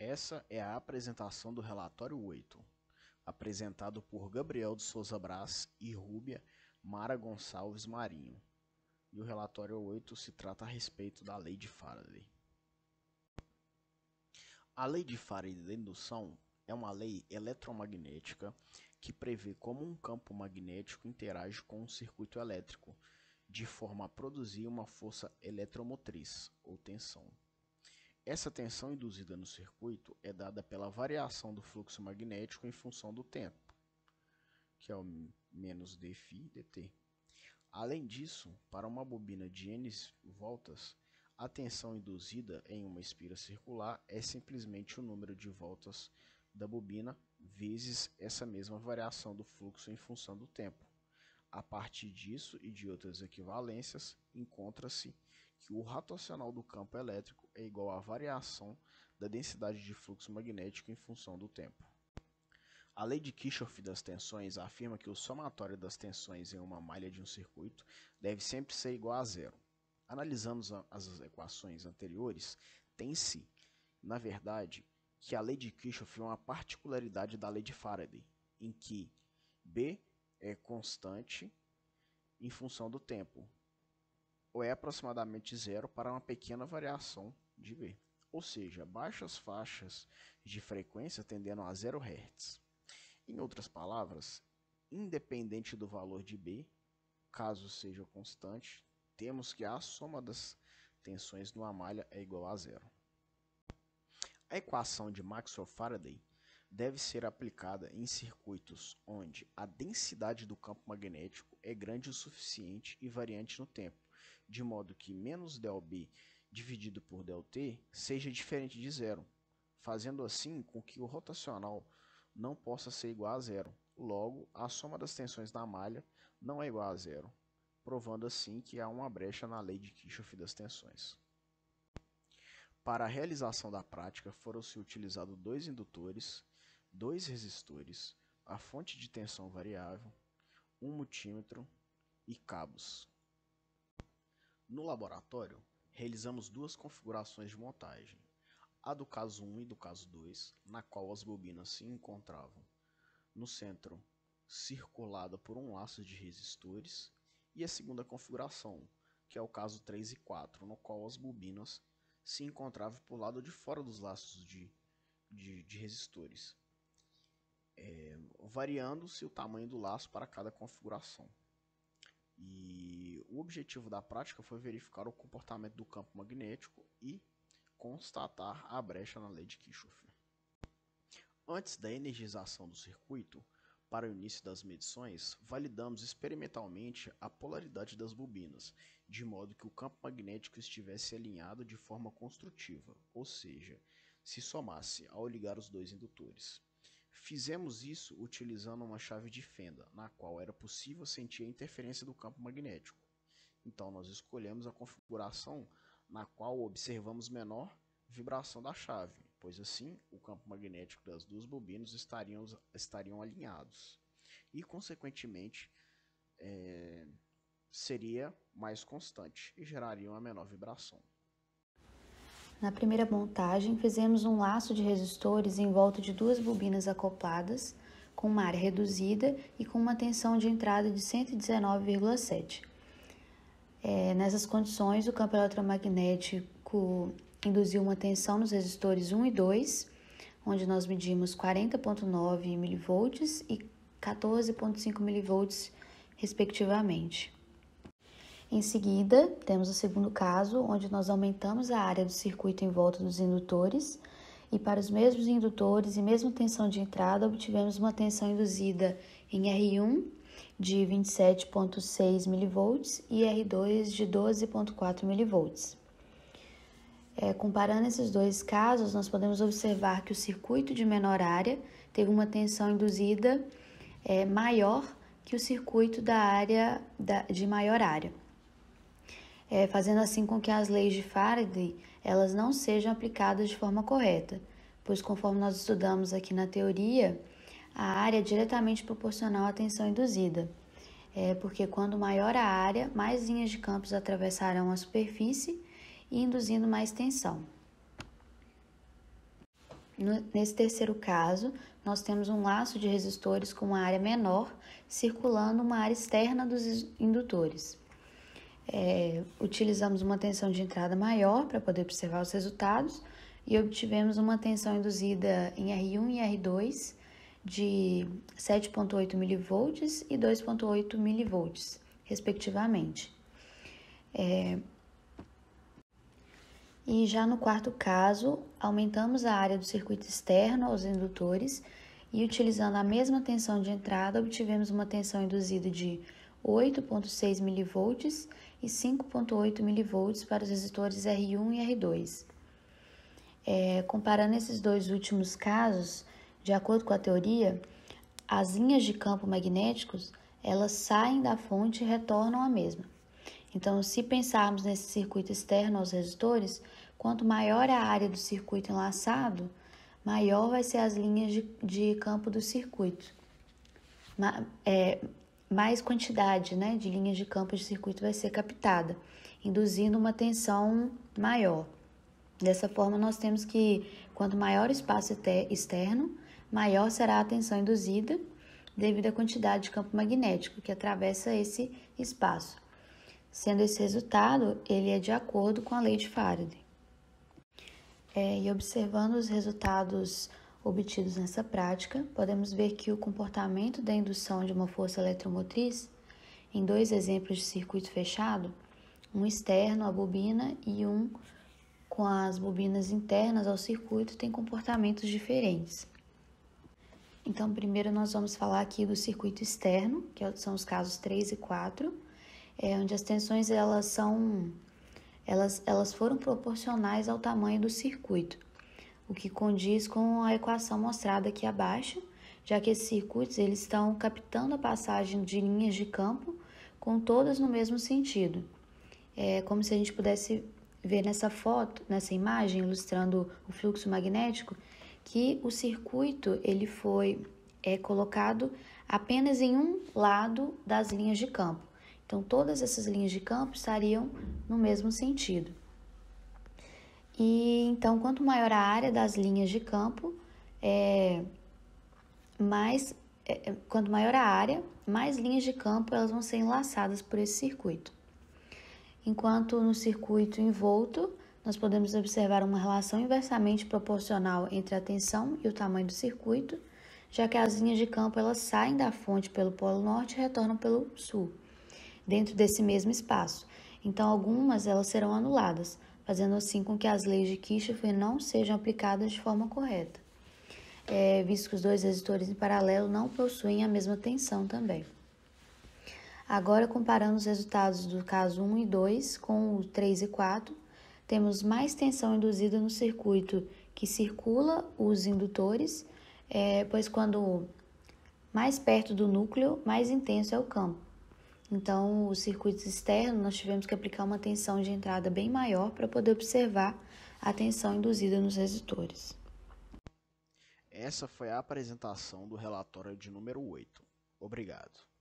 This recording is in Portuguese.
Essa é a apresentação do relatório 8, apresentado por Gabriel de Souza Braz e Rúbia Mara Gonçalves Marinho. E o relatório 8 se trata a respeito da lei de Faraday. A lei de Faraday da indução é uma lei eletromagnética que prevê como um campo magnético interage com um circuito elétrico, de forma a produzir uma força eletromotriz, ou tensão. Essa tensão induzida no circuito é dada pela variação do fluxo magnético em função do tempo, que é o menos dφ dt. Além disso, para uma bobina de n voltas, a tensão induzida em uma espira circular é simplesmente o número de voltas da bobina vezes essa mesma variação do fluxo em função do tempo. A partir disso e de outras equivalências, encontra-se que o rotacional do campo elétrico é igual à variação da densidade de fluxo magnético em função do tempo. A lei de Kirchhoff das tensões afirma que o somatório das tensões em uma malha de um circuito deve sempre ser igual a zero. Analisando as equações anteriores, tem-se, na verdade, que a lei de Kirchhoff é uma particularidade da lei de Faraday, em que B é constante em função do tempo, ou é aproximadamente zero para uma pequena variação de B, ou seja, baixas faixas de frequência tendendo a 0 Hz. Em outras palavras, independente do valor de B, caso seja constante, temos que a soma das tensões numa malha é igual a zero. A equação de Maxwell-Faraday deve ser aplicada em circuitos onde a densidade do campo magnético é grande o suficiente e variante no tempo, de modo que menos ΔB dividido por ΔT seja diferente de zero, fazendo assim com que o rotacional não possa ser igual a zero. Logo, a soma das tensões da malha não é igual a zero, provando assim que há uma brecha na lei de Kirchhoff das tensões. Para a realização da prática foram-se utilizados 2 indutores, 2 resistores, a fonte de tensão variável, um multímetro e cabos. No laboratório, realizamos 2 configurações de montagem, a do caso 1 e do caso 2, na qual as bobinas se encontravam no centro circulada por um laço de resistores, e a segunda configuração, que é o caso 3 e 4, no qual as bobinas se encontravam por lado de fora dos laços de resistores, variando-se o tamanho do laço para cada configuração. E o objetivo da prática foi verificar o comportamento do campo magnético e constatar a brecha na lei de Kirchhoff. Antes da energização do circuito, para o início das medições, validamos experimentalmente a polaridade das bobinas, de modo que o campo magnético estivesse alinhado de forma construtiva, ou seja, se somasse ao ligar os 2 indutores. Fizemos isso utilizando uma chave de fenda, na qual era possível sentir a interferência do campo magnético. Então, nós escolhemos a configuração na qual observamos menor vibração da chave, pois assim o campo magnético das 2 bobinas estariam alinhados e, consequentemente, seria mais constante e geraria uma menor vibração. Na primeira montagem, fizemos um laço de resistores em volta de 2 bobinas acopladas, com uma área reduzida e com uma tensão de entrada de 119,7. Nessas condições, o campo eletromagnético induziu uma tensão nos resistores 1 e 2, onde nós medimos 40,9 mV e 14,5 mV, respectivamente. Em seguida, temos o segundo caso, onde nós aumentamos a área do circuito em volta dos indutores e para os mesmos indutores e mesma tensão de entrada, obtivemos uma tensão induzida em R1 de 27,6 mV e R2 de 12,4 mV. Comparando esses 2 casos, nós podemos observar que o circuito de menor área teve uma tensão induzida maior que o circuito da área de maior área, fazendo assim com que as leis de Faraday elas não sejam aplicadas de forma correta, pois conforme nós estudamos aqui na teoria, a área é diretamente proporcional à tensão induzida, porque quando maior a área, mais linhas de campos atravessarão a superfície e induzindo mais tensão. Nesse terceiro caso, nós temos um laço de resistores com uma área menor circulando uma área externa dos indutores. Utilizamos uma tensão de entrada maior para poder observar os resultados e obtivemos uma tensão induzida em R1 e R2 de 7,8 mV e 2,8 mV, respectivamente. E já no quarto caso, aumentamos a área do circuito externo aos indutores e, utilizando a mesma tensão de entrada, obtivemos uma tensão induzida de 8,6 mV e 5,8 mV para os resistores R1 e R2. Comparando esses dois últimos casos, de acordo com a teoria, as linhas de campo magnéticos, elas saem da fonte e retornam à mesma. Então, se pensarmos nesse circuito externo aos resistores, quanto maior a área do circuito enlaçado, maior vai ser as linhas de campo do circuito. Mais quantidade, né, de linhas de campo de circuito vai ser captada, induzindo uma tensão maior. Dessa forma, nós temos que, quanto maior o espaço externo, maior será a tensão induzida, devido à quantidade de campo magnético que atravessa esse espaço. Sendo esse resultado, ele é de acordo com a lei de Faraday. E observando os resultados obtidos nessa prática, podemos ver que o comportamento da indução de uma força eletromotriz, em dois exemplos de circuito fechado, um externo à bobina e um com as bobinas internas ao circuito, tem comportamentos diferentes. Então, primeiro nós vamos falar aqui do circuito externo, que são os casos 3 e 4, onde as tensões elas foram proporcionais ao tamanho do circuito, o que condiz com a equação mostrada aqui abaixo, já que esses circuitos eles estão captando a passagem de linhas de campo com todas no mesmo sentido. É como se a gente pudesse ver nessa foto, nessa imagem, ilustrando o fluxo magnético, que o circuito ele foi colocado apenas em um lado das linhas de campo. Então, todas essas linhas de campo estariam no mesmo sentido. E então, quanto maior a área das linhas de campo, quanto maior a área, mais linhas de campo elas vão ser enlaçadas por esse circuito. Enquanto no circuito envolto, nós podemos observar uma relação inversamente proporcional entre a tensão e o tamanho do circuito, já que as linhas de campo elas saem da fonte pelo polo norte e retornam pelo sul, dentro desse mesmo espaço. Então, algumas elas serão anuladas, fazendo assim com que as leis de Kirchhoff não sejam aplicadas de forma correta, visto que os dois resistores em paralelo não possuem a mesma tensão também. Agora, comparando os resultados do caso 1 e 2 com o 3 e 4, temos mais tensão induzida no circuito que circula os indutores, pois quando mais perto do núcleo, mais intenso é o campo. Então, os circuitos externos, nós tivemos que aplicar uma tensão de entrada bem maior para poder observar a tensão induzida nos resistores. Essa foi a apresentação do relatório de número 8. Obrigado.